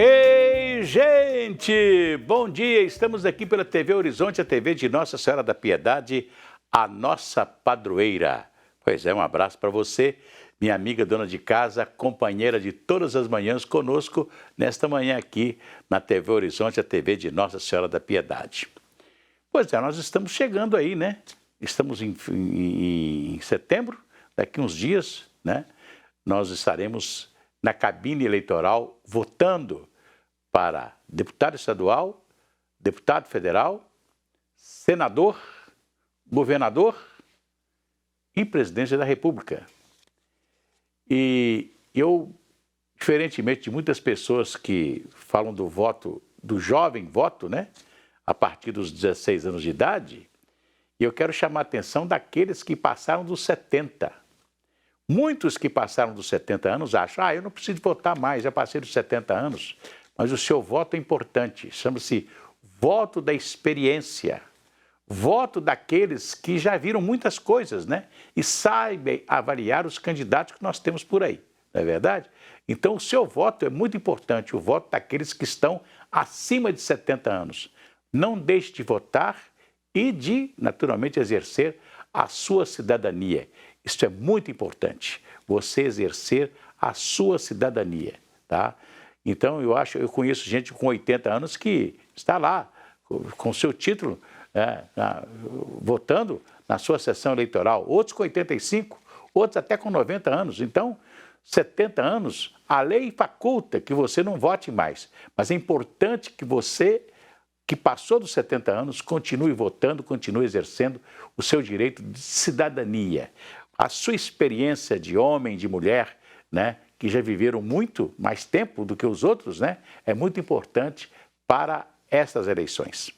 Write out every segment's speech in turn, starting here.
Ei, gente! Bom dia! Estamos aqui pela TV Horizonte, a TV de Nossa Senhora da Piedade, a nossa padroeira. Pois é, um abraço para você, minha amiga dona de casa, companheira de todas as manhãs conosco, nesta manhã aqui na TV Horizonte, a TV de Nossa Senhora da Piedade. Pois é, nós estamos chegando aí, né? Estamos em setembro, daqui uns dias, né? Nós estaremos na cabine eleitoral votando para deputado estadual, deputado federal, senador, governador e presidente da República. E eu, diferentemente de muitas pessoas que falam do voto, do jovem voto, né, a partir dos 16 anos de idade, eu quero chamar a atenção daqueles que passaram dos 70. Muitos que passaram dos 70 anos acham, eu não preciso votar mais, já passei dos 70 anos. Mas o seu voto é importante, chama-se voto da experiência. Voto daqueles que já viram muitas coisas, né? E sabem avaliar os candidatos que nós temos por aí, não é verdade? Então o seu voto é muito importante, o voto daqueles que estão acima de 70 anos. Não deixe de votar e de, naturalmente, exercer a sua cidadania. Isso é muito importante, você exercer a sua cidadania, tá? Então, eu conheço gente com 80 anos que está lá, com seu título, votando na sua sessão eleitoral. Outros com 85, outros até com 90 anos. Então, 70 anos, a lei faculta que você não vote mais. Mas é importante que você, que passou dos 70 anos, continue votando, continue exercendo o seu direito de cidadania. A sua experiência de homem, de mulher, né, que já viveram muito mais tempo do que os outros, né, é muito importante para essas eleições.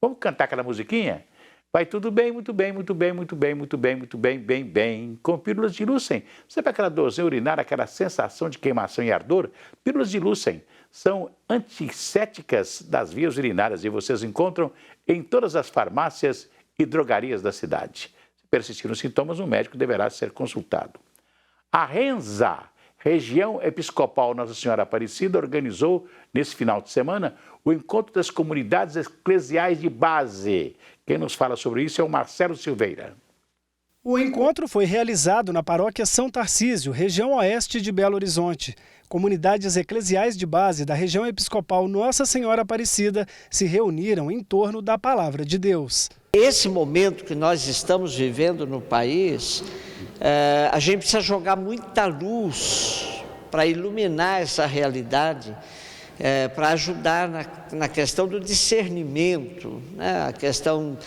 Vamos cantar aquela musiquinha? Vai tudo bem, muito bem, muito bem, muito bem, muito bem, muito bem, bem, bem. Com pílulas de Lúcen. Sabe aquela dorzinha urinária, aquela sensação de queimação e ardor? Pílulas de Lúcen são antissépticas das vias urinárias e vocês encontram em todas as farmácias e drogarias da cidade. Se persistirem os sintomas, o médico deverá ser consultado. A Renza, Região Episcopal Nossa Senhora Aparecida, organizou, nesse final de semana, o Encontro das Comunidades Eclesiais de Base. Quem nos fala sobre isso é o Marcelo Silveira. O encontro foi realizado na paróquia São Tarcísio, região oeste de Belo Horizonte. Comunidades eclesiais de base da região episcopal Nossa Senhora Aparecida se reuniram em torno da Palavra de Deus. Esse momento que nós estamos vivendo no país, a gente precisa jogar muita luz para iluminar essa realidade, para ajudar na questão do discernimento, né? A questão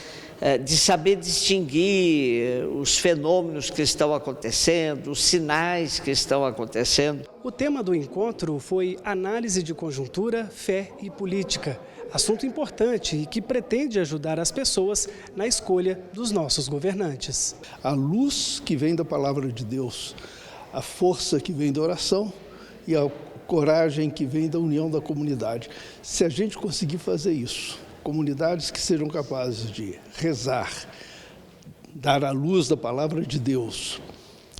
de saber distinguir os fenômenos que estão acontecendo, os sinais que estão acontecendo. O tema do encontro foi análise de conjuntura, fé e política. Assunto importante e que pretende ajudar as pessoas na escolha dos nossos governantes. A luz que vem da palavra de Deus, a força que vem da oração e a coragem que vem da união da comunidade. Se a gente conseguir fazer isso, comunidades que sejam capazes de rezar, dar a luz da palavra de Deus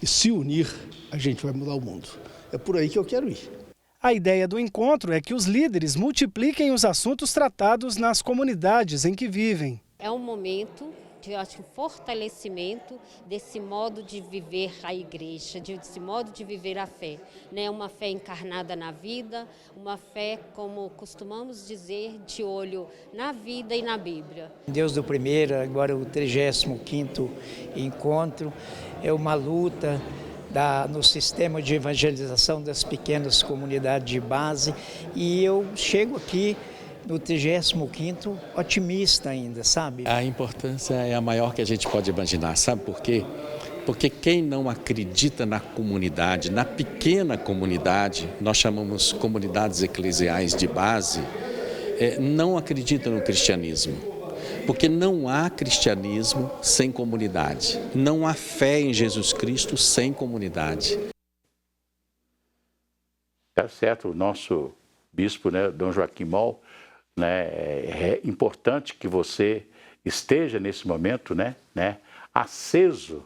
e se unir, a gente vai mudar o mundo. É por aí que eu quero ir. A ideia do encontro é que os líderes multipliquem os assuntos tratados nas comunidades em que vivem. É um momento de, fortalecimento desse modo de viver a igreja, desse modo de viver a fé, né? Uma fé encarnada na vida, uma fé, como costumamos dizer, de olho na vida e na Bíblia. Deus do primeiro, agora o 35º encontro, é uma luta no sistema de evangelização das pequenas comunidades de base, e eu chego aqui no 35º otimista ainda, sabe? A importância é a maior que a gente pode imaginar, sabe por quê? Porque quem não acredita na comunidade, na pequena comunidade, nós chamamos comunidades eclesiais de base, não acredita no cristianismo. Porque não há cristianismo sem comunidade. Não há fé em Jesus Cristo sem comunidade. Tá certo, o nosso bispo, né, Dom Joaquim Moll, né, é importante que você esteja nesse momento, né, aceso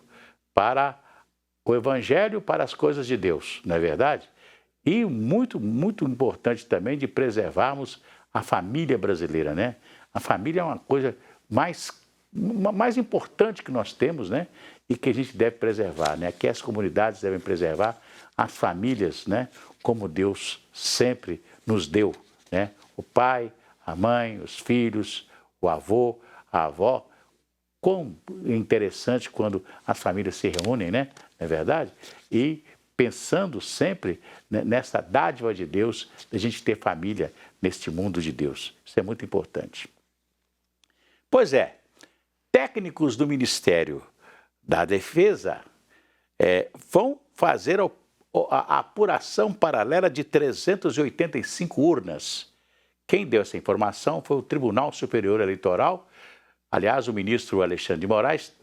para o Evangelho, para as coisas de Deus, não é verdade? E muito, muito importante também de preservarmos a família brasileira, né? A família é uma coisa mais importante que nós temos, né? E que a gente deve preservar, né? Que as comunidades devem preservar as famílias, né? Como Deus sempre nos deu, né? O pai, a mãe, os filhos, o avô, a avó. Quão interessante quando as famílias se reúnem, né? Não é verdade? E pensando sempre nessa dádiva de Deus, de a gente ter família neste mundo de Deus. Isso é muito importante. Pois é, técnicos do Ministério da Defesa vão fazer a apuração paralela de 385 urnas. Quem deu essa informação foi o Tribunal Superior Eleitoral. Aliás, o ministro Alexandre de Moraes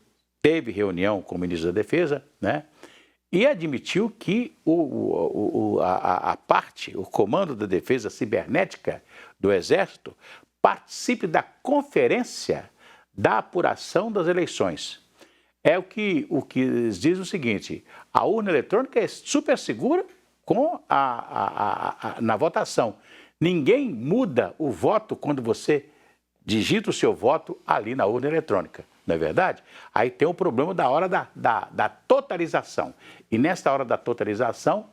teve reunião com o ministro da Defesa, né? E admitiu que a parte, o Comando da Defesa Cibernética do Exército, participe da conferência da apuração das eleições. É o que diz o seguinte: a urna eletrônica é super segura na votação. Ninguém muda o voto quando você digita o seu voto ali na urna eletrônica, não é verdade? Aí tem o problema da hora da totalização. E nesta hora da totalização,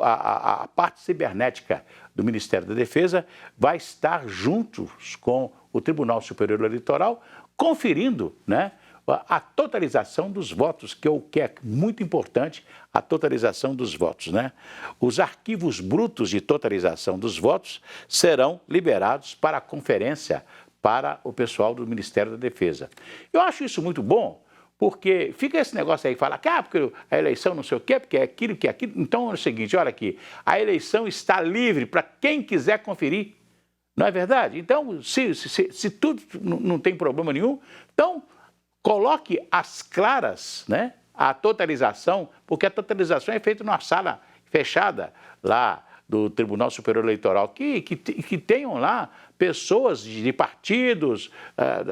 a parte cibernética do Ministério da Defesa vai estar juntos com o Tribunal Superior Eleitoral, conferindo, né, a totalização dos votos, que é muito importante, a totalização dos votos, né? Os arquivos brutos de totalização dos votos serão liberados para a conferência para o pessoal do Ministério da Defesa. Eu acho isso muito bom, porque fica esse negócio aí, fala que porque a eleição não sei o quê, porque é aquilo, que é aquilo. Então é o seguinte, olha aqui, a eleição está livre para quem quiser conferir, não é verdade? Então, se tudo não tem problema nenhum, então coloque às claras, né, a totalização, porque a totalização é feita numa sala fechada lá do Tribunal Superior Eleitoral, que tenham lá pessoas de partidos,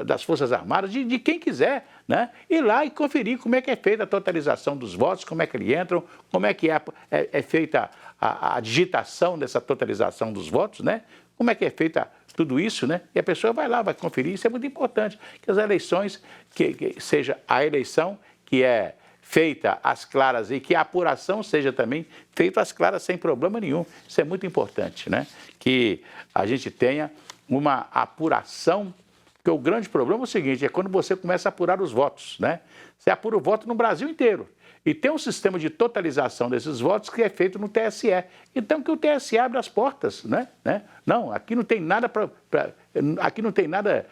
das Forças Armadas, de quem quiser, né? Ir lá e conferir como é que é feita a totalização dos votos, como é que eles entram, como é que é feita a digitação dessa totalização dos votos, né? Como é que é feita tudo isso, né? E a pessoa vai lá, vai conferir, isso é muito importante, que as eleições, que seja a eleição que é feita às claras e que a apuração seja também feita às claras sem problema nenhum. Isso é muito importante, né? Que a gente tenha uma apuração, porque o grande problema é o seguinte, é quando você começa a apurar os votos, né? Você apura o voto no Brasil inteiro. E tem um sistema de totalização desses votos que é feito no TSE. Então, que o TSE abre as portas, né? Não, aqui não tem nada aqui não tem nada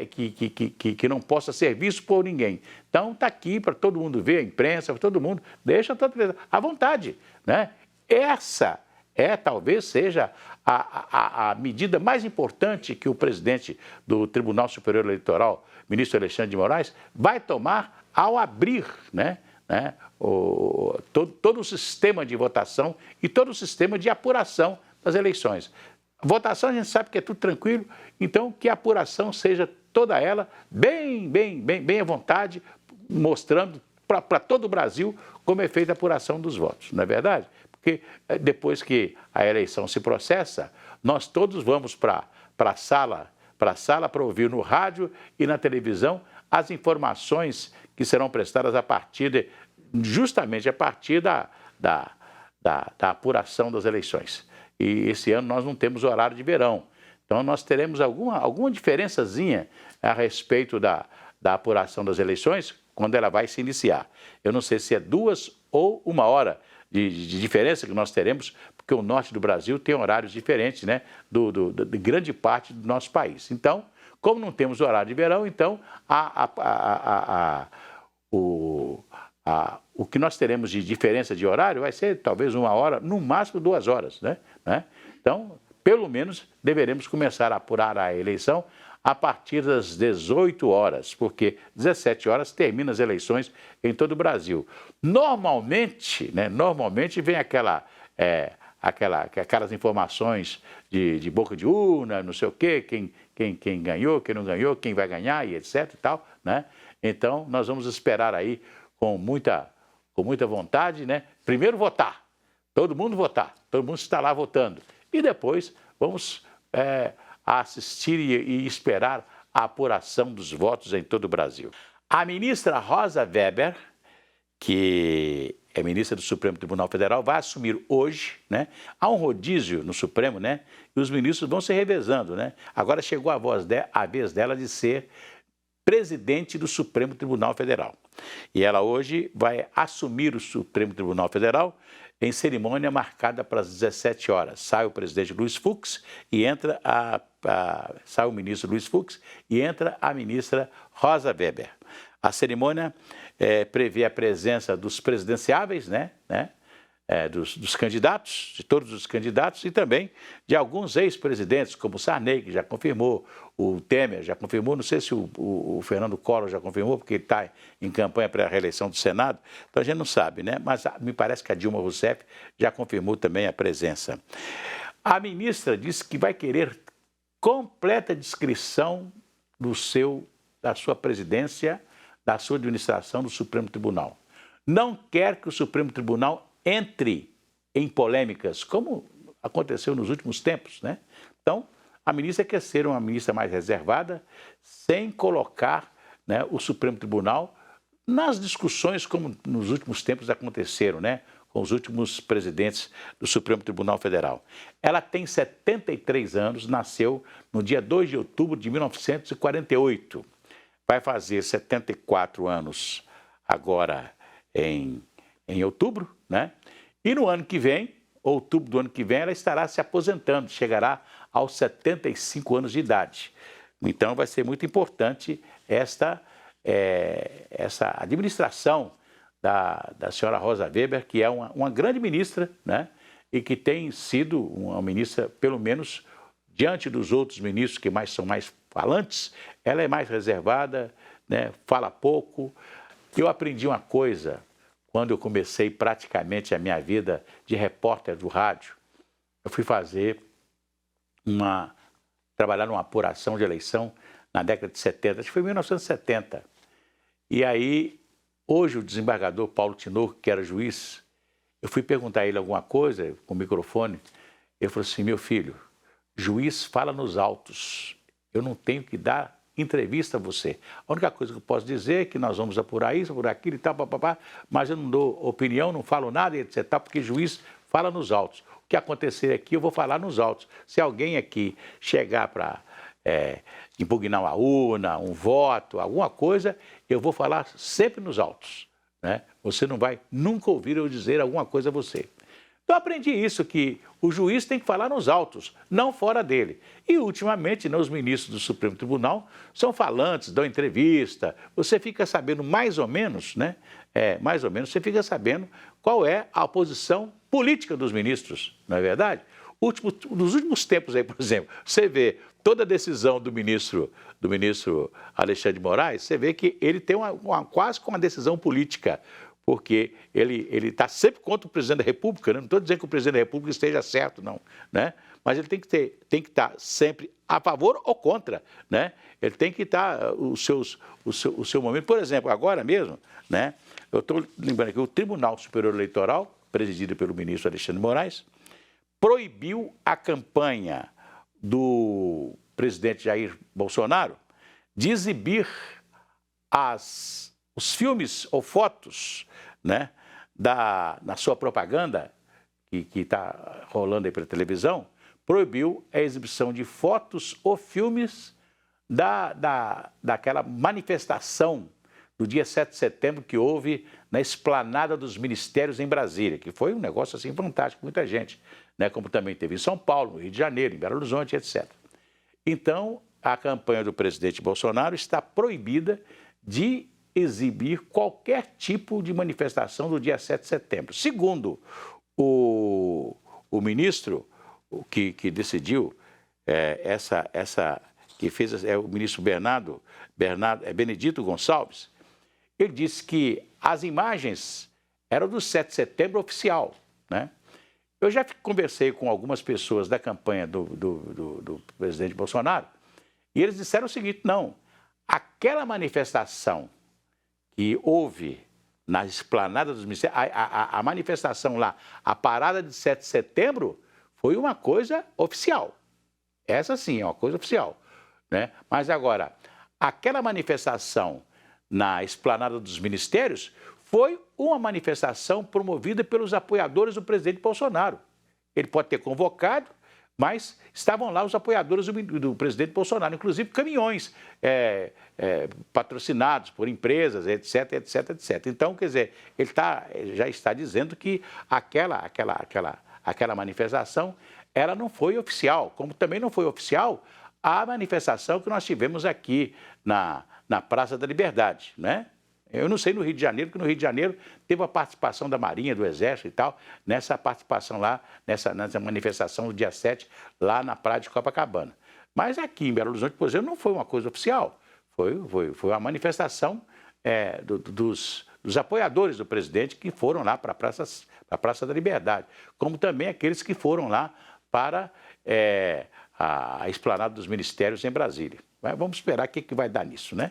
que não possa ser visto por ninguém. Então, está aqui para todo mundo ver, a imprensa, para todo mundo, deixa a totalização à vontade, né? Essa talvez seja a medida mais importante que o presidente do Tribunal Superior Eleitoral, ministro Alexandre de Moraes, vai tomar ao abrir, né? Todo o sistema de votação e todo o sistema de apuração das eleições. Votação a gente sabe que é tudo tranquilo, então que a apuração seja toda ela bem à vontade, mostrando para todo o Brasil como é feita a apuração dos votos, não é verdade? Porque depois que a eleição se processa, nós todos vamos para a sala para ouvir no rádio e na televisão as informações que serão prestadas justamente a partir da apuração das eleições. E esse ano nós não temos horário de verão, então nós teremos alguma diferençazinha a respeito da apuração das eleições quando ela vai se iniciar. Eu não sei se é 2 ou 1 hora de diferença que nós teremos, porque o norte do Brasil tem horários diferentes, né, de grande parte do nosso país. Então, como não temos horário de verão, então o que nós teremos de diferença de horário vai ser talvez 1 hora, no máximo 2 horas, né? Então, pelo menos, deveremos começar a apurar a eleição a partir das 18 horas, porque 17 horas terminam as eleições em todo o Brasil. Normalmente vem aquelas informações de boca de urna, não sei o quê, quem ganhou, quem não ganhou, quem vai ganhar e etc e tal, né? Então, nós vamos esperar aí com muita vontade, né? Primeiro votar, Todo mundo votar, todo mundo está lá votando. E depois vamos assistir e esperar a apuração dos votos em todo o Brasil. A ministra Rosa Weber, que é ministra do Supremo Tribunal Federal, vai assumir hoje, né? Há um rodízio no Supremo, né? E os ministros vão se revezando, né? Agora chegou a vez dela de ser presidente do Supremo Tribunal Federal. E ela hoje vai assumir o Supremo Tribunal Federal em cerimônia marcada para as 17 horas. Sai o presidente Luiz Fux e entra sai o ministro Luiz Fux e entra a ministra Rosa Weber. A cerimônia prevê a presença dos presidenciáveis, dos candidatos, de todos os candidatos e também de alguns ex-presidentes, como o Sarney, que já confirmou, o Temer já confirmou, não sei se o Fernando Collor já confirmou, porque ele está em campanha para a reeleição do Senado, então a gente não sabe, né? Mas me parece que a Dilma Rousseff já confirmou também a presença. A ministra disse que vai querer completa descrição da sua presidência, da sua administração do Supremo Tribunal. Não quer que o Supremo Tribunal entre em polêmicas, como aconteceu nos últimos tempos, né? Então, a ministra quer ser uma ministra mais reservada, sem colocar, né, o Supremo Tribunal nas discussões como nos últimos tempos aconteceram, né, com os últimos presidentes do Supremo Tribunal Federal. Ela tem 73 anos, nasceu no dia 2 de outubro de 1948. Vai fazer 74 anos agora em outubro, né? E no ano que vem, outubro do ano que vem, ela estará se aposentando, chegará aos 75 anos de idade. Então vai ser muito importante essa administração da senhora Rosa Weber, que é uma grande ministra, né? E que tem sido uma ministra, pelo menos diante dos outros ministros que são mais falantes, ela é mais reservada, né? Fala pouco. Eu aprendi uma coisa quando eu comecei praticamente a minha vida de repórter do rádio. Eu fui trabalhar numa apuração de eleição na década de 70, acho que foi em 1970. E aí, hoje o desembargador Paulo Tinoco, que era juiz, eu fui perguntar a ele alguma coisa com o microfone, ele falou assim: meu filho, juiz fala nos autos, eu não tenho que dar entrevista a você. A única coisa que eu posso dizer é que nós vamos apurar isso, apurar aquilo e tal, mas eu não dou opinião, não falo nada, etc, porque juiz fala nos autos. O que acontecer aqui, eu vou falar nos autos. Se alguém aqui chegar para impugnar uma urna, um voto, alguma coisa, eu vou falar sempre nos autos, né? Você não vai nunca ouvir eu dizer alguma coisa a você. Então, eu aprendi isso, que o juiz tem que falar nos autos, não fora dele. E, ultimamente, os ministros do Supremo Tribunal são falantes, dão entrevista, você fica sabendo mais ou menos, né? Você fica sabendo qual é a posição política dos ministros, não é verdade? Nos últimos tempos aí, por exemplo, você vê toda a decisão do ministro Alexandre de Moraes, você vê que ele tem quase uma decisão política, porque ele está sempre contra o presidente da República, né? Não estou dizendo que o presidente da República esteja certo, não, né? Mas ele tem que estar sempre a favor ou contra, né? Ele tem que estar o seu momento. Por exemplo, agora mesmo, né? Eu estou lembrando que o Tribunal Superior Eleitoral, presidido pelo ministro Alexandre de Moraes, proibiu a campanha do presidente Jair Bolsonaro de exibir os filmes ou fotos, né, na sua propaganda, que está rolando aí pela televisão, proibiu a exibição de fotos ou filmes daquela manifestação do dia 7 de setembro que houve na Esplanada dos Ministérios em Brasília, que foi um negócio assim fantástico, muita gente, né, como também teve em São Paulo, no Rio de Janeiro, em Belo Horizonte, etc. Então, a campanha do presidente Bolsonaro está proibida de exibir qualquer tipo de manifestação do dia 7 de setembro. Segundo o ministro que decidiu que fez o ministro Benedito Gonçalves, ele disse que as imagens eram do 7 de setembro oficial, né? Eu já conversei com algumas pessoas da campanha do presidente Bolsonaro e eles disseram o seguinte: não, aquela manifestação que houve na esplanada dos ministérios, a manifestação lá, a parada de 7 de setembro, foi uma coisa oficial. Essa sim é uma coisa oficial, né? Mas agora, aquela manifestação na esplanada dos ministérios foi uma manifestação promovida pelos apoiadores do presidente Bolsonaro. Ele pode ter convocado, mas estavam lá os apoiadores do presidente Bolsonaro, inclusive caminhões patrocinados por empresas, etc, etc, etc. Então, quer dizer, ele já está dizendo que aquela manifestação, ela não foi oficial, como também não foi oficial a manifestação que nós tivemos aqui na Praça da Liberdade, né? Eu não sei no Rio de Janeiro, porque no Rio de Janeiro teve a participação da Marinha, do Exército e tal, nessa participação lá, nessa manifestação do dia 7, lá na praia de Copacabana. Mas aqui em Belo Horizonte, por exemplo, não foi uma coisa oficial, foi uma manifestação dos apoiadores do presidente que foram lá para a Praça da Liberdade, como também aqueles que foram lá para a esplanada dos ministérios em Brasília. Mas vamos esperar o que vai dar nisso, né?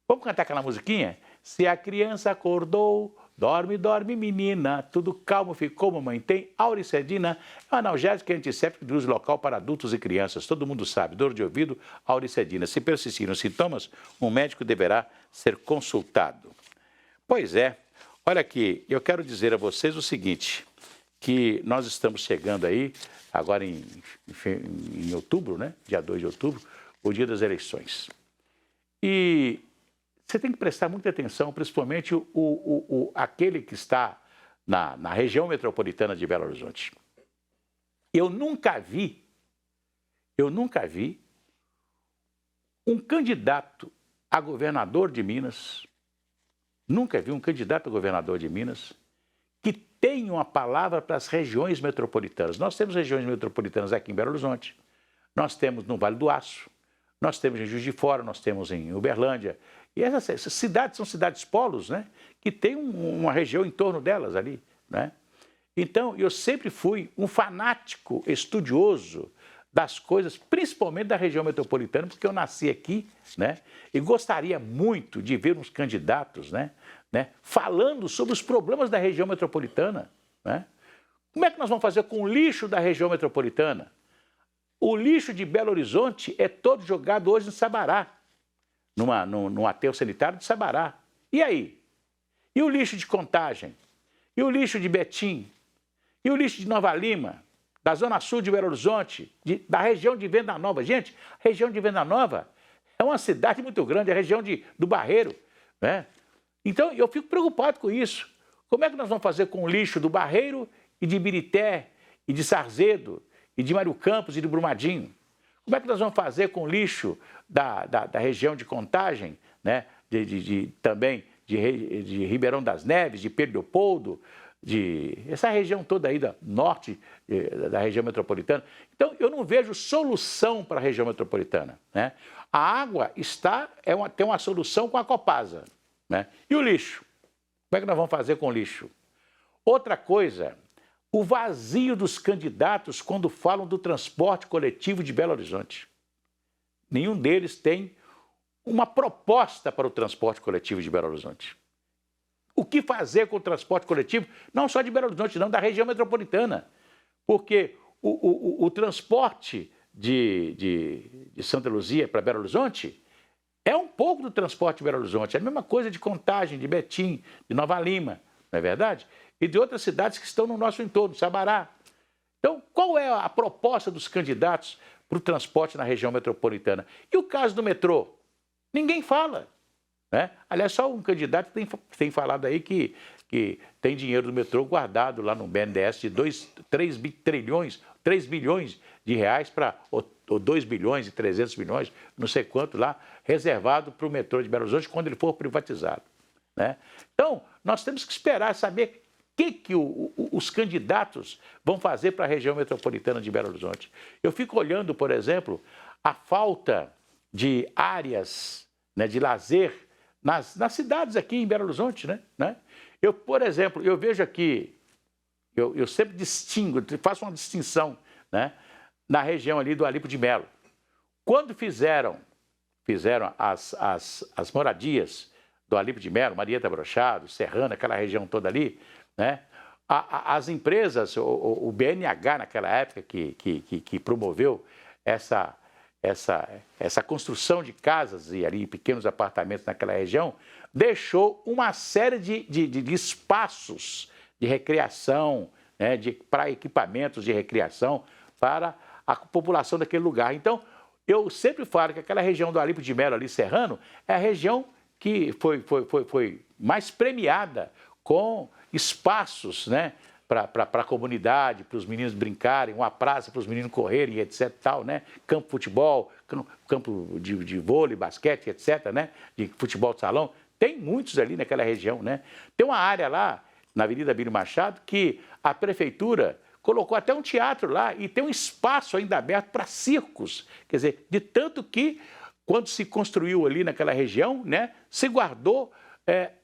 Vamos cantar aquela musiquinha? Se a criança acordou, dorme, dorme, menina, tudo calmo ficou, mamãe tem Auricedina, é um analgésico e antisséptico de uso local para adultos e crianças. Todo mundo sabe, dor de ouvido, Auricedina. Se persistirem os sintomas, um médico deverá ser consultado. Pois é, olha aqui, eu quero dizer a vocês o seguinte, que nós estamos chegando aí, agora em outubro, né? Dia 2 de outubro, o dia das eleições. E você tem que prestar muita atenção, principalmente aquele que está na região metropolitana de Belo Horizonte. Eu nunca vi um candidato a governador de Minas, que tenha uma palavra para as regiões metropolitanas. Nós temos regiões metropolitanas aqui em Belo Horizonte, nós temos no Vale do Aço, nós temos em Juiz de Fora, nós temos em Uberlândia. E essas cidades são cidades polos, né? Que tem uma região em torno delas ali, né? Então, eu sempre fui um fanático estudioso das coisas, principalmente da região metropolitana, porque eu nasci aqui, né? E gostaria muito de ver uns candidatos, né? Falando sobre os problemas da região metropolitana, né? Como é que nós vamos fazer com o lixo da região metropolitana? O lixo de Belo Horizonte é todo jogado hoje em Sabará, num aterro sanitário de Sabará. E aí? E o lixo de Contagem? E o lixo de Betim? E o lixo de Nova Lima? Da Zona Sul de Belo Horizonte? Da região de Venda Nova? Gente, a região de Venda Nova é uma cidade muito grande, é a região do Barreiro, né? Então, eu fico preocupado com isso. Como é que nós vamos fazer com o lixo do Barreiro e de Ibirité e de Sarzedo e de Mário Campos e de Brumadinho? Como é que nós vamos fazer com o lixo da região de Contagem, né? Também de Ribeirão das Neves, de Pedro Leopoldo, essa região toda aí da norte da região metropolitana? Então, eu não vejo solução para a região metropolitana, né? A água tem uma solução com a Copasa, né? E o lixo? Como é que nós vamos fazer com o lixo? Outra coisa, o vazio dos candidatos quando falam do transporte coletivo de Belo Horizonte. Nenhum deles tem uma proposta para o transporte coletivo de Belo Horizonte. O que fazer com o transporte coletivo, não só de Belo Horizonte, não, da região metropolitana. Porque o transporte de Santa Luzia para Belo Horizonte é um pouco do transporte de Belo Horizonte. É a mesma coisa de Contagem, de Betim, de Nova Lima, não é verdade? E de outras cidades que estão no nosso entorno, Sabará. Então, qual é a proposta dos candidatos para o transporte na região metropolitana? E o caso do metrô? Ninguém fala, né? Aliás, só um candidato tem falado aí que tem dinheiro do metrô guardado lá no BNDES de 3 bilhões de reais para ou 2 bilhões e 300 milhões, não sei quanto lá, reservado para o metrô de Belo Horizonte quando ele for privatizado, né? Então, nós temos que esperar saber o que os candidatos vão fazer para a região metropolitana de Belo Horizonte. Eu fico olhando, por exemplo, a falta de áreas, né, de lazer nas cidades aqui em Belo Horizonte, né? Eu, por exemplo, eu vejo aqui, eu sempre faço uma distinção, né, na região ali do Alipo de Melo. Quando fizeram as moradias do Alípio de Melo, Marieta Brochado, Serrana, aquela região toda ali, né? As empresas, o BNH naquela época que promoveu essa construção de casas e ali pequenos apartamentos naquela região, deixou uma série de espaços de recreação, né, para equipamentos de recreação para a população daquele lugar. Então, eu sempre falo que aquela região do Alípio de Melo, ali, Serrano, é a região que foi mais premiada com espaços, né, para a comunidade, para os meninos brincarem, uma praça para os meninos correrem, etc. Tal, né? Campo de futebol, campo de vôlei, basquete, etc. Né? De futebol de salão. Tem muitos ali naquela região. Né? Tem uma área lá, na Avenida Bílio Machado, que a prefeitura colocou até um teatro lá e tem um espaço ainda aberto para circos. Quer dizer, de tanto que, quando se construiu ali naquela região, né, se guardou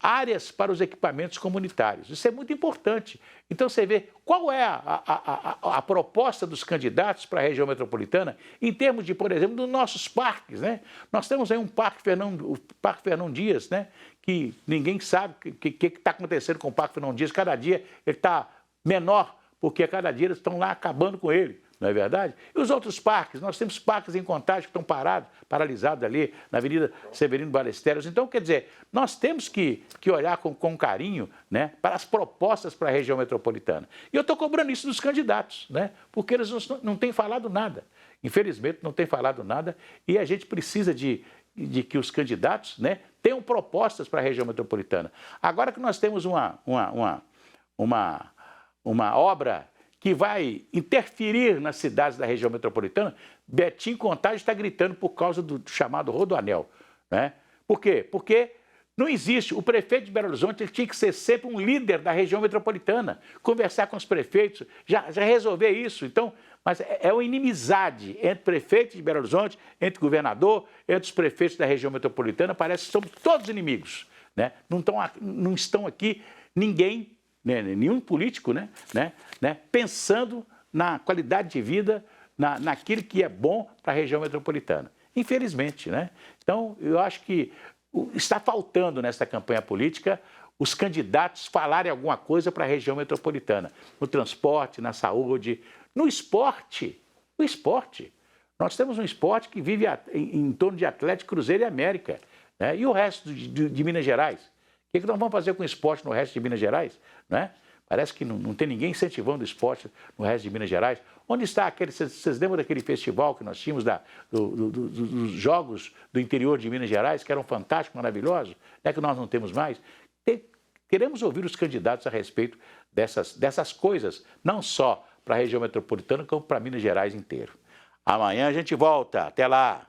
áreas para os equipamentos comunitários. Isso é muito importante. Então, você vê qual é a proposta dos candidatos para a região metropolitana em termos de, por exemplo, dos nossos parques. Né? Nós temos aí o Parque Fernão Dias, né? Que ninguém sabe o que está acontecendo com o Parque Fernão Dias. Cada dia ele está menor, porque a cada dia eles estão lá acabando com ele. Não é verdade? E os outros parques? Nós temos parques em Contagem que estão paralisados ali na Avenida Severino Ballesteros. Então, quer dizer, nós temos que olhar com carinho, né, para as propostas para a região metropolitana. E eu estou cobrando isso dos candidatos, né, porque eles não têm falado nada. Infelizmente, não têm falado nada e a gente precisa de que os candidatos, né, tenham propostas para a região metropolitana. Agora que nós temos uma obra que vai interferir nas cidades da região metropolitana, Betim Contagem está gritando por causa do chamado Rodoanel. Né? Por quê? Porque não existe. O prefeito de Belo Horizonte ele tinha que ser sempre um líder da região metropolitana, conversar com os prefeitos, já resolver isso. Então, mas é uma inimizade entre prefeito de Belo Horizonte, entre governador, entre os prefeitos da região metropolitana, parece que são todos inimigos. Né? Não estão aqui ninguém, nenhum político, né, pensando na qualidade de vida, naquilo que é bom para a região metropolitana. Infelizmente, né? Então, eu acho que está faltando nessa campanha política os candidatos falarem alguma coisa para a região metropolitana, no transporte, na saúde, no esporte. No esporte. Nós temos um esporte que vive em torno de Atlético, Cruzeiro e América. Né? E o resto de Minas Gerais? O que nós vamos fazer com o esporte no resto de Minas Gerais? Né? Parece que não tem ninguém incentivando o esporte no resto de Minas Gerais. Onde está aquele... Vocês lembram daquele festival que nós tínhamos dos jogos do interior de Minas Gerais, que eram fantásticos, maravilhosos, né, que nós não temos mais? Queremos ouvir os candidatos a respeito dessas coisas, não só para a região metropolitana, como para Minas Gerais inteiro. Amanhã a gente volta. Até lá!